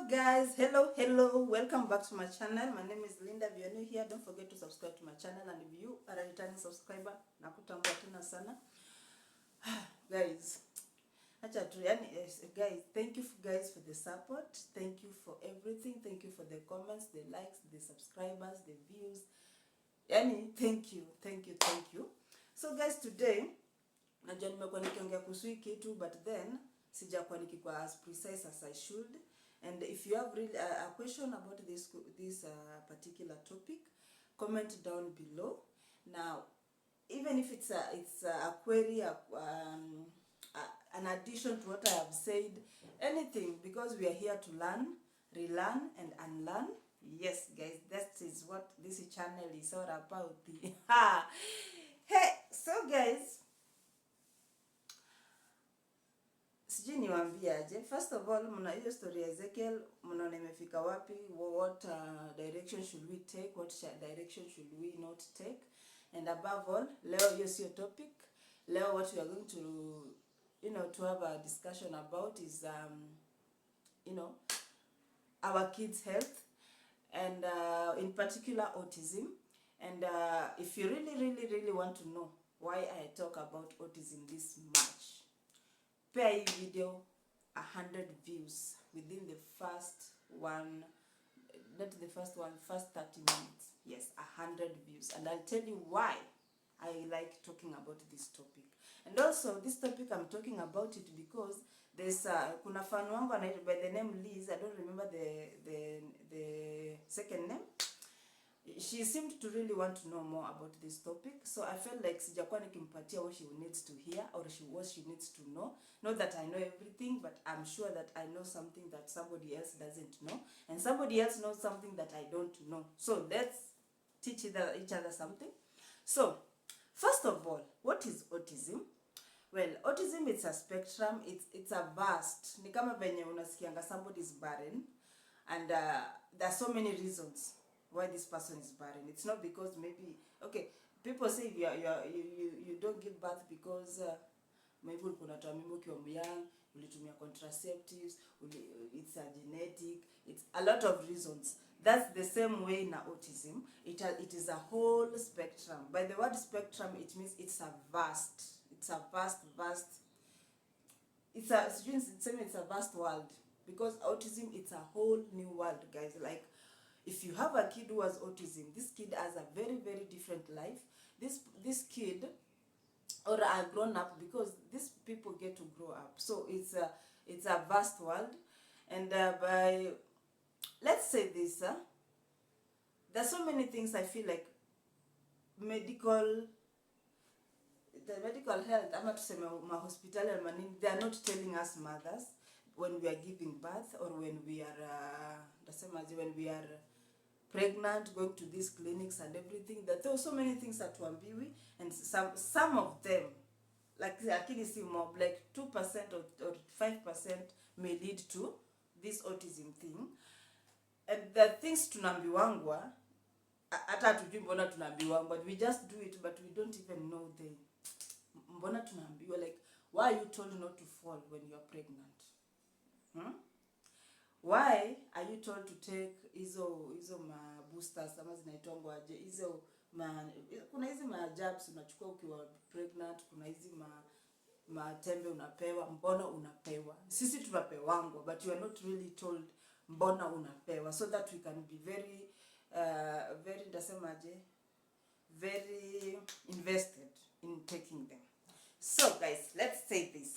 Hello, welcome back to my channel. My name is Linda. If you're new here, don't forget to subscribe to my channel, and if you are a returning subscriber, nakutambua tena sana. Guys, guys, thank you guys for the support. Thank you for everything. Thank you for the comments, the likes, the subscribers, the views. Thank you. So guys, today najua nimekuwa nikiongea kuhusu kitu, but then sijakuwa nikikuwa as precise as I should. And if you have really a question about this particular topic, comment down below. Now, even if it's a query, an addition to what I have said, anything, because we are here to learn, relearn, and unlearn. Yes, guys, that is what this channel is all about. Hey, so guys, sijui niwaambie aje. First of all, mna hiyo story ya Ezekiel, mnaona imefika wapi? What direction should we take? What direction should we not take? And above all, leo hiyo sio topic. Leo what we are going to have a discussion about is our kids' health, and in particular autism. And if you really want to know why I talk about autism this much, pay video 100 views within the first 30 minutes. Yes, 100 views, and I'll tell you why I like talking about this topic. And also, this topic, I'm talking about it because there's kuna fan wangu by the name Liz. I don't remember the second name. She seemed to really want to know more about this topic, so I felt like sijakuwa nikimpatia what she needs to hear, or what she needs to know. Not that I know everything, but I'm sure that I know something that somebody else doesn't know, and somebody else knows something that I don't know. So let's teach each other something. So first of all, what is autism? Well, autism, it's a spectrum. It's a vast. Ni kama venye unasikianga somebody is barren, and there are so many reasons why this person is barren. It's not because maybe, okay, people say you don't give birth because maybe ulikunatoa mimba ukiwa young, ulitumia contraceptives, it's a genetic, it's a lot of reasons. That's the same way in autism. It is a whole spectrum. By the word spectrum, it means it's a vast it's a vast world, because autism, it's a whole new world, guys. Like, if you have a kid who has autism, this kid has a very different life. This kid, or a grown up, because these people get to grow up. So it's a vast world. And by, let's say this, there's so many things I feel like the medical health, ama tuseme hospital and manini, they are not telling us mothers when we are giving birth, or when we are pregnant, going to these clinics and everything, that there are so many things that wambiwi, and some of them, like akili si mob, like 2% or 5% may lead to this autism thing. And the things tunambiwangwa, hata hatujui mbona tunambiwangwa, we just do it, but we don't even know the mbona tunambiwa. Like, why are you told not to fall when you are pregnant? Why are you told to take hizo ma boosters, ama zinaitwa aje, hizo kuna hizi ma jabs unachukua ukiwa pregnant, kuna hizi ma tembe unapewa, mbona unapewa? Sisi tunapewangwa, but you are not really told mbona unapewa, so that we can be very very invested in taking them. So guys, let's say this.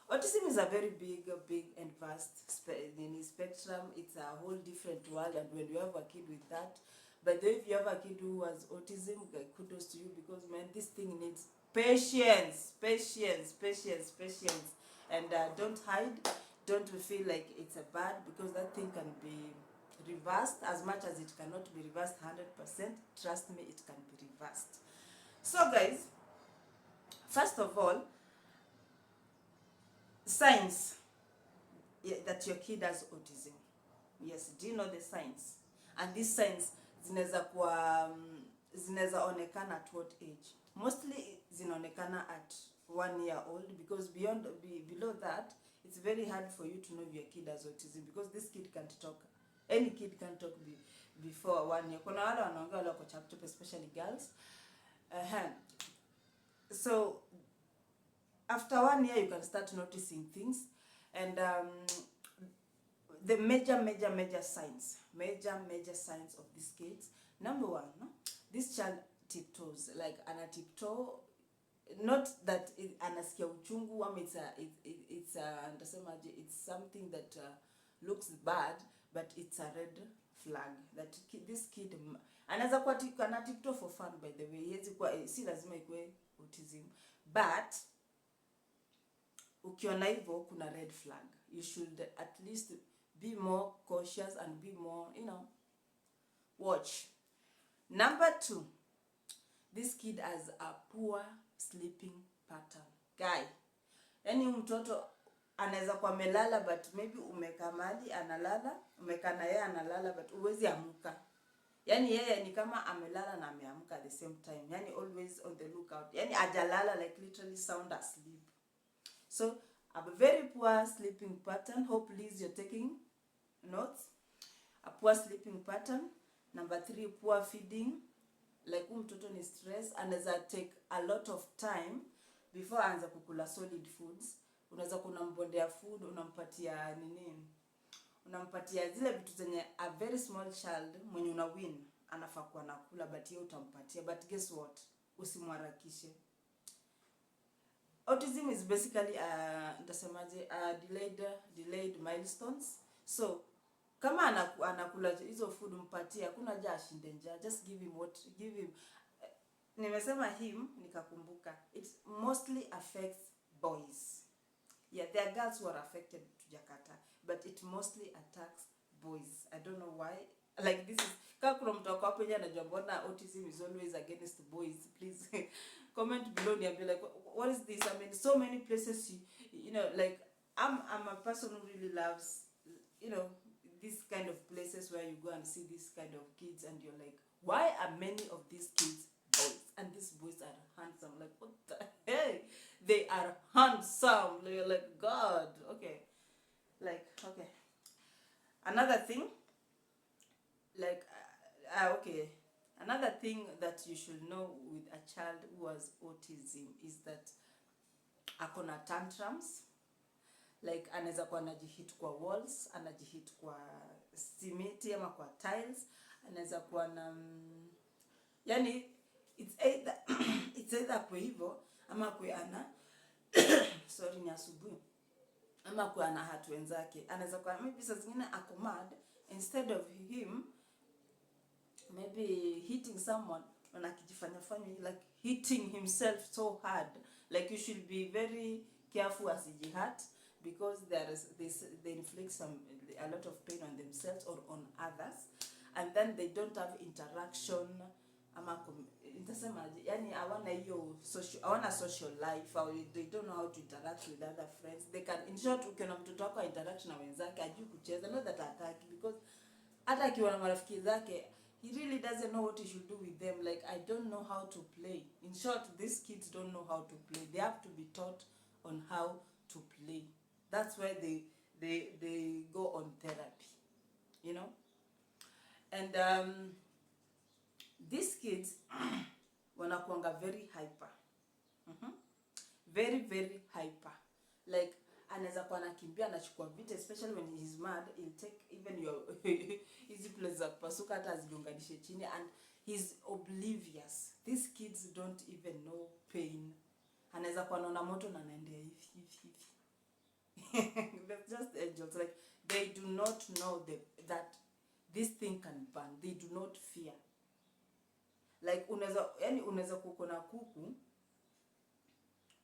Autism is a very big and vast spectrum. It's a whole different world, and when you have a kid with that, but then if you have a kid who has autism, kudos to you, because man, this thing needs patience, and don't hide, don't feel like it's a bad, because that thing can be reversed. As much as it cannot be reversed 100%, trust me, it can be reversed. So guys, first of all, signs that your kid has autism. Yes, do you know the signs? And these signs zinaweza onekana at what age? Mostly zinaonekana at 1 year old, because below that it's very hard for you to know if your kid has autism because this kid can't talk. Any kid can't talk before 1 year. Kuna wale wanaongea wale wako chap, especially girls. So after 1 year you can start noticing things, and the major signs of these kids. Number one, no? This child tiptoes, like ana tiptoe, not that anasikia uchungu ama it's something that looks bad, but it's a red flag that this kid anaweza kuwa ana tiptoe for fun, by the way. Yezi kwa si lazima ikue autism, but ukiona hivyo kuna red flag. You should at least be more cautious and be more, watch. Number 2, this kid has a poor sleeping pattern. Guy, yani mtoto anaweza kwa melala, but maybe umekaa mahali analala, umekaa na yeye analala, but uwezi amuka. Yani yeye ni kama amelala na ameamka at the same time. Yani always on the lookout. Yani ajalala, like literally sound asleep. So a very poor sleeping pattern. Hope Liz you're taking notes. A poor sleeping pattern. Number 3, poor feeding. Like mtoto ni stress, anaweza take a lot of time before aanza kukula solid foods. Unaweza kunampondea food, unampatia nini? Unampatia zile vitu zenye a very small child mwenye una win anafaa kuwa nakula, but yeye utampatia. But guess what? Usimharakishe. Autism is basically delayed milestones. So kama anakula hizo food mpatie, hakuna haja ashinde njaa. Just give him nimesema him nikakumbuka, it mostly affects boys. Yeah, there are girls who are affected to Jakarta, but it mostly attacks boys. I don't know why. Like this is kama kuna mtu hapo nje anajua mbona autism is always against boys. Please comment below and be like, what is this? I mean, so many places like I'm a person who really loves these kind of places where you go and see this kind of kids, and you're like, why are many of these kids boys? And these boys are handsome. Like, what the hell? They are handsome. You're like, God. Okay. Like, okay. Another thing, like, okay. Another thing that you should know with a child who has autism is that akona tantrums. Like anaweza kuwa anajihit kwa walls, anajihit kwa simiti ama kwa tiles, anaweza kuwa na yani it's either kwa hivyo ama kwa ana sorry ni asubuhi, ama kwa ana hatu wenzake. Anaweza kuwa maybe saa zingine ako mad, instead of him maybe hitting someone, anakijifanya like hitting himself so hard. Like you should be very careful as he hurt, because they inflict a lot of pain on themselves or on others, and then they don't have interaction ama yani hawana social life, or they don't know how to interact with other friends. They can, in short, ukiona mtoto wako interact na wenzake ajui kucheza, not that attack, because hata akiwa na marafiki zake he really doesn't know what he should do with them. Like, I don't know how to play. In short, these kids don't know how to play. They have to be taught on how to play. That's why they go on therapy, and these kids wanakuanga very hyper. Very, very hyper. Like anaweza kuwa anakimbia, anachukua vita, especially when he's mad. He'll take even your easy place za kupasuka hata azigonganishe chini, and he's oblivious. These kids don't even know pain. Anaweza kuwa anaona moto na anaendea hivi. They're just angels. Like, they do not know that this thing can burn. They do not fear. Like unaweza kukona kuku,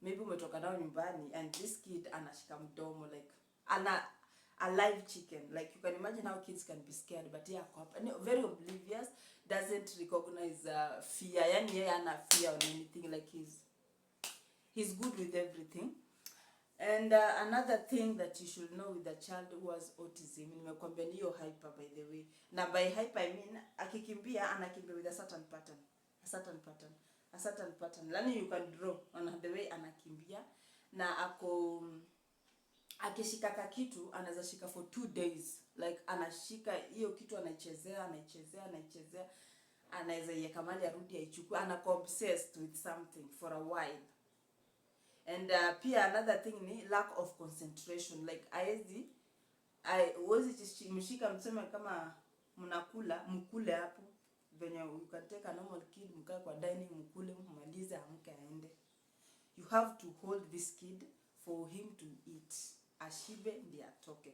maybe umetoka nao nyumbani, and this kid anashika mdomo, like a live chicken. Like, you can imagine how kids can be scared, but yeah, very oblivious, doesn't recognize fear. Yani yeye ana fear on anything. Like he's good with everything. And another thing that you should know with a child who has autism, nimekwambia niyo hyper, by the way. Na by hyper I mean akikimbia anakimbia with a certain pattern. Lani you can draw on the way anakimbia, na akishika kitu anaweza shika for 2 days, like anashika hiyo kitu anaichezea, anaweza iweka mali arudi aichukue, anakuwa obsessed with something for a while. And pia another thing ni lack of concentration, like huwezi mshika mseme kama mnakula mkule hapo venye you can take a normal kid, mkae kwa dining mkule, mmalize amke aende. You have to hold this kid for him to eat, ashibe ndiye atoke,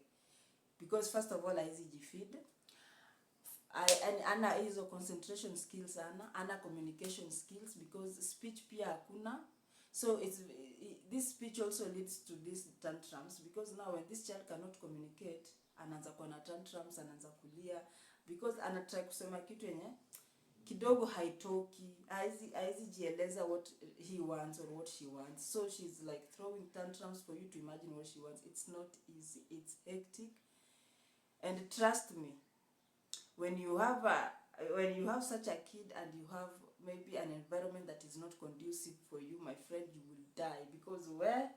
because first of all haizi jifeed, ana hizo concentration skills, ana communication skills, because speech pia hakuna. So this speech also leads to these tantrums, because now when this child cannot communicate, anaanza kuwa na tantrums, anaanza kulia, because anataka kusema kitu yenye kidogo haitoki, haizi jieleza what he wants or what she wants. So she's like throwing tantrums for you to imagine what she wants. It's not easy, it's hectic. And trust me, when you have such a kid and you have maybe an environment that is not conducive for you, my friend, you will die, because where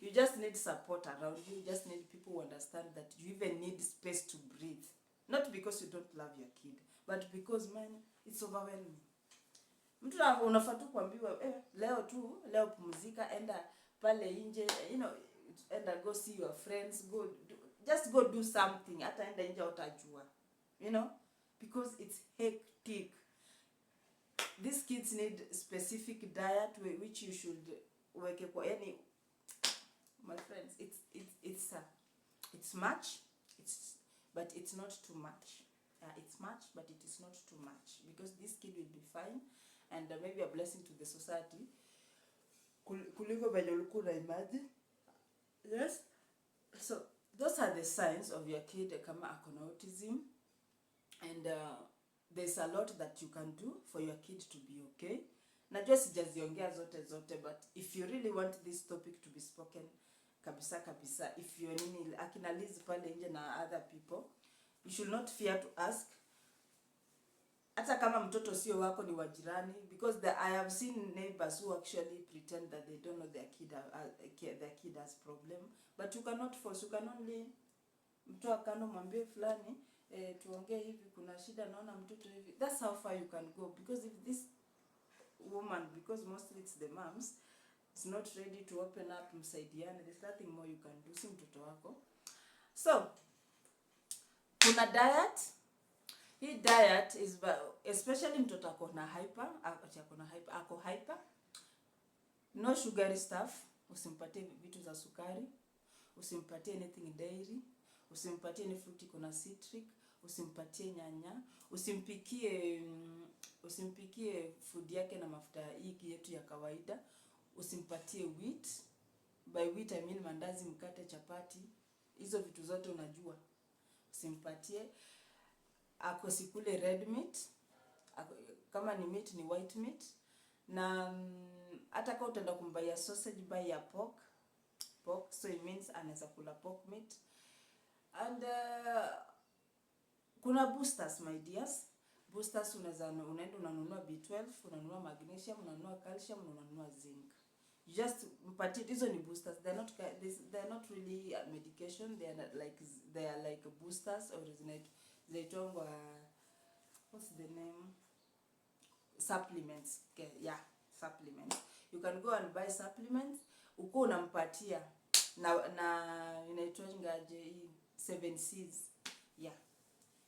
you just need support around you. You just need people who understand that you even need space to breathe, not because you don't love your kid, but because man, it's overwhelming. Mtu unafaa tu kuambiwa leo pumzika, enda pale nje, enda go see your friends, just go do something, hata enda nje utajua, because it's hectic. These kids need specific diet which you should weke kwa my friends, it's much, but it's not too much. It's much, but it is not too much, because this kid will be fine, and maybe a blessing to the society kuliko venye ulikuwa na imagine. Yes, so those are the signs of your kid kama akona autism, and there's a lot that you can do for your kid to be okay. Najua sijaziongea zote, but if you really want this topic to be spoken kabisa, if you're akina Liz pale nje na other people, you should not fear to ask, hata kama mtoto sio wako, ni wajirani, because I have seen neighbors who actually pretend that they don't know their kid has problem, but you cannot force. You can only mtoa kando, mwambie fulani tuongee hivi, kuna shida, naona mtoto hivi. That's how far you can go, because if this woman, because mostly it's the moms, is not ready to open up, msaidiane, there's nothing more you can do, si mtoto wako. So kuna diet. Hii diet is especially mtoto akona hyper, no sugary stuff. Usimpatie vitu za sukari, usimpatie anything dairy, usimpatie ni fruit kuna citric, usimpatie nyanya, usimpikie food yake na mafuta hii yetu ya kawaida, usimpatie wheat. By wheat I mean mandazi, mkate, chapati, hizo vitu zote unajua. Usimpatie. Akosikule red meat, kama ni meat ni white meat, na hata kama utaenda kumbaya sausage, buy ya pork, so it means anaweza kula pork meat. And kuna boosters, my dears. Boosters unaenda unanunua B12, unanunua magnesium, unanunua calcium, unanunua zinc. You just mpatie, hizo ni boosters. They're not really a medication, they are like boosters, or zinaitwa what's the name, supplements. Okay, yeah, supplements. You can go and buy supplements, uko unampatia na inaitwa ngaje 7Cs. Yeah,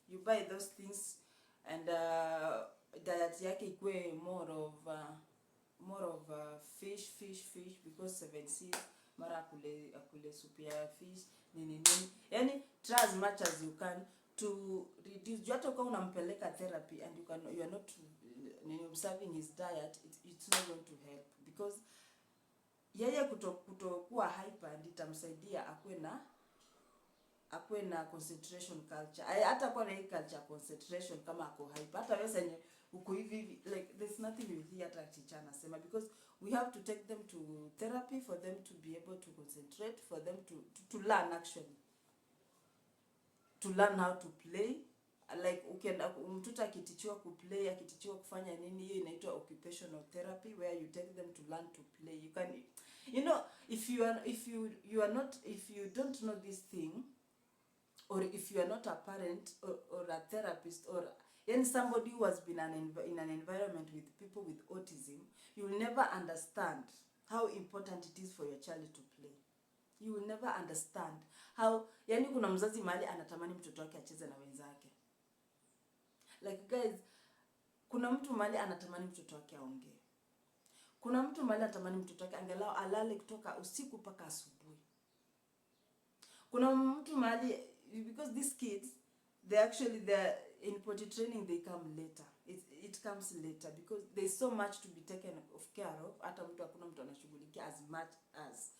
you buy those things, and diet yake ikue more of fish, because 7Cs mara akule soup ya fish nini. Yani try as much as you can to reduce. Hata kama unampeleka therapy and you are not observing his diet, it's not going to help, because yeye kutokuwa hyper nditamsaidia akue na concentration culture. Hata kwa na hii culture concentration kama ako hyper, hata wewe senye uko hivi, like there's nothing you hear hata teacher anasema, because we have to take them to therapy for them to be able to concentrate, for them to learn, actually to learn how to play. Like ukienda mtoto akitichiwa kuplay, akitichiwa kufanya nini, hiyo inaitwa occupational therapy, where you take them to learn to play. You know, if you are not, if you don't know this thing, or if you are not a parent, or a therapist, or then somebody who has been in an environment with people with autism, you will never understand how important it is for your child to play. You will never understand how, yani kuna mzazi mahali anatamani mtoto wake acheze na wenzake. Like guys, kuna mtu mahali anatamani mtoto wake aongee. Kuna mtu mahali anatamani mtoto wake angalau alale kutoka usiku mpaka asubuhi. Kuna mtu mahali, because these kids, they're in potty training, they come later. It comes later because there's so much to be taken of care of. Hata mtu hakuna mtu anashughulikia as much as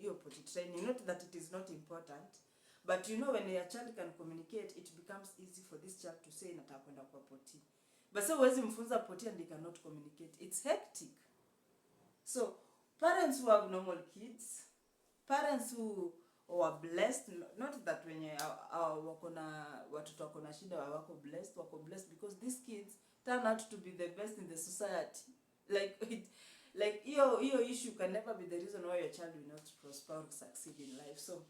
your potty training. Not that it is not important, but you know, when your child can communicate, it becomes easy for this child to say nataka kwenda kwa potty. But so huwezi mfunza potty and they cannot communicate. It's hectic. So parents who have normal kids, parents who are blessed, not that when wako na watoto wako na shida wako blessed because these kids turn out to be the best in the society. Like your issue can never be the reason why your child will not prosper or succeed in life. So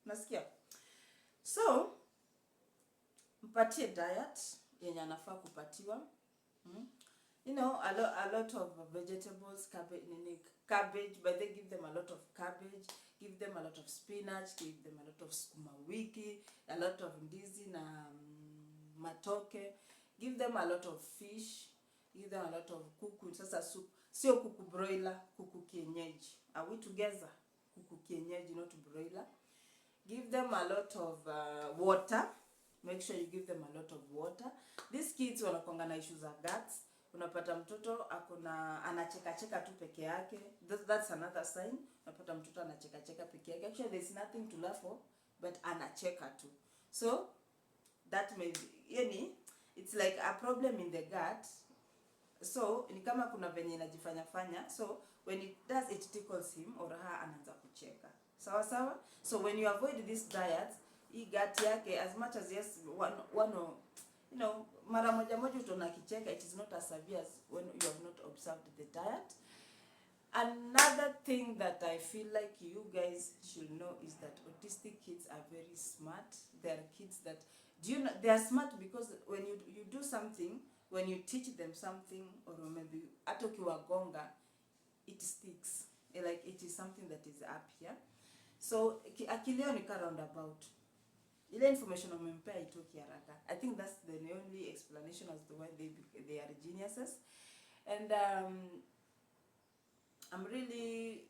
nasikia, so mpatie diet yenye anafaa kupatiwa. You know, a lot of vegetables, cabbage, but they give them a lot of cabbage, give them a lot of spinach, give them a lot of sukuma wiki, a lot of ndizi na matoke, give them a lot of fish, give them a lot of kuku. Sasa soup, sio kuku broiler, kuku kienyeji. Are we together? Kuku kienyeji, not broiler. Give them a lot of water. Make sure you give them a lot of water. These kids wanakuanga na issues za guts. Unapata mtoto akona anacheka tu peke yake. That's another sign. Unapata mtoto anacheka peke yake. Actually there's nothing to laugh for, but anacheka tu. So that may be, it's like a problem in the gut. So ni kama kuna venye inajifanya. So when it does, it tickles him or her, anaanza kucheka. Sawa. So when you avoid this diet, hii gut yake, as much as yes, you know, mara moja utaona kicheka, it is not as severe as when you have not observed the diet. Another thing that I feel like you guys should know is that autistic kids are very smart. They are kids that, do you know, they are smart because when you do something, when you teach them something, or maybe hata ukiwagonga, it sticks. Like it is something that is up here. So akilio ni ka roundabout. Ile information umempea itoki haraka. I think that's the only explanation as to why they are geniuses. And I'm really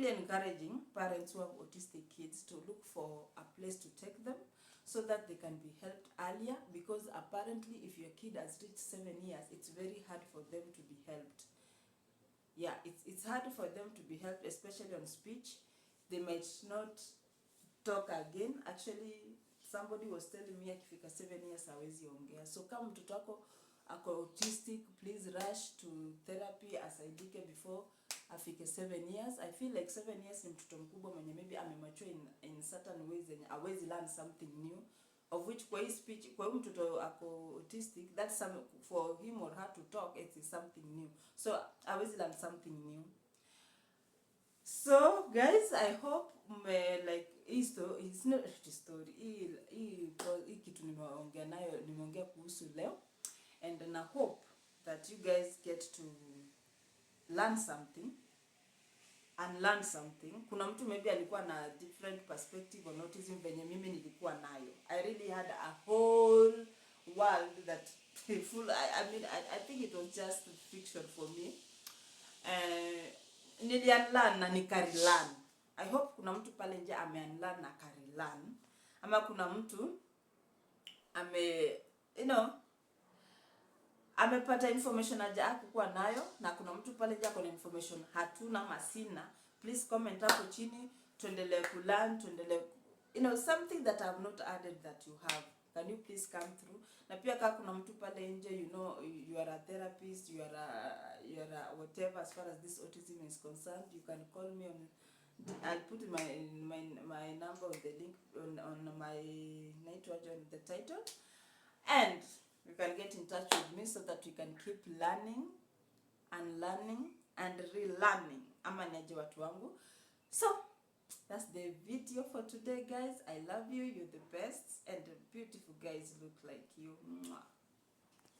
encouraging parents who have autistic kids to look for a place to take them so that they can be helped earlier, because apparently if your kid has reached 7 years, it's very hard for them to be helped. Yeah, it's hard for them to be helped, especially on speech. They might not talk again. Actually, somebody was telling me akifika 7 years hawezi ongea. So kama mtoto wako ako autistic, please rush to therapy asaidike before afike 7 years. I feel like 7 years ni mtoto mkubwa mwenye maybe amemature in certain ways and hawezi learn something new, of which kwa hii speech, kwa huyu mtoto ako autistic, that's some, for him or her to talk, it is something new. So hawezi learn something new. So guys, I hope like it's not a story. Hii kitu nimeongea kuhusu leo, and I hope that you guys get to learn something and learn something. Kuna mtu maybe alikuwa na different perspective on autism venye mimi nilikuwa nayo. I really had a whole world that full. I think it was just fiction for me. Niliunlearn na nikarilearn. I hope kuna mtu pale nje ameunlearn na karilearn, ama kuna mtu amepata information aje hakukuwa nayo, na kuna mtu pale nje akona information hatuna masina. Please comment hapo chini, tuendelee kulearn, something that I have not added that you have. Can you please come through? Na pia kama kuna mtu pale nje, you are a therapist, you are a whatever as far as this autism is concerned, you can call me on, I'll put my number with the link on my network on the title, and you can get in touch with me so that we can keep learning unlearning and relearning. Ama niaje watu wangu. So that's the video for today, guys. I love you. You're the best, and beautiful guys look like you. Mwah.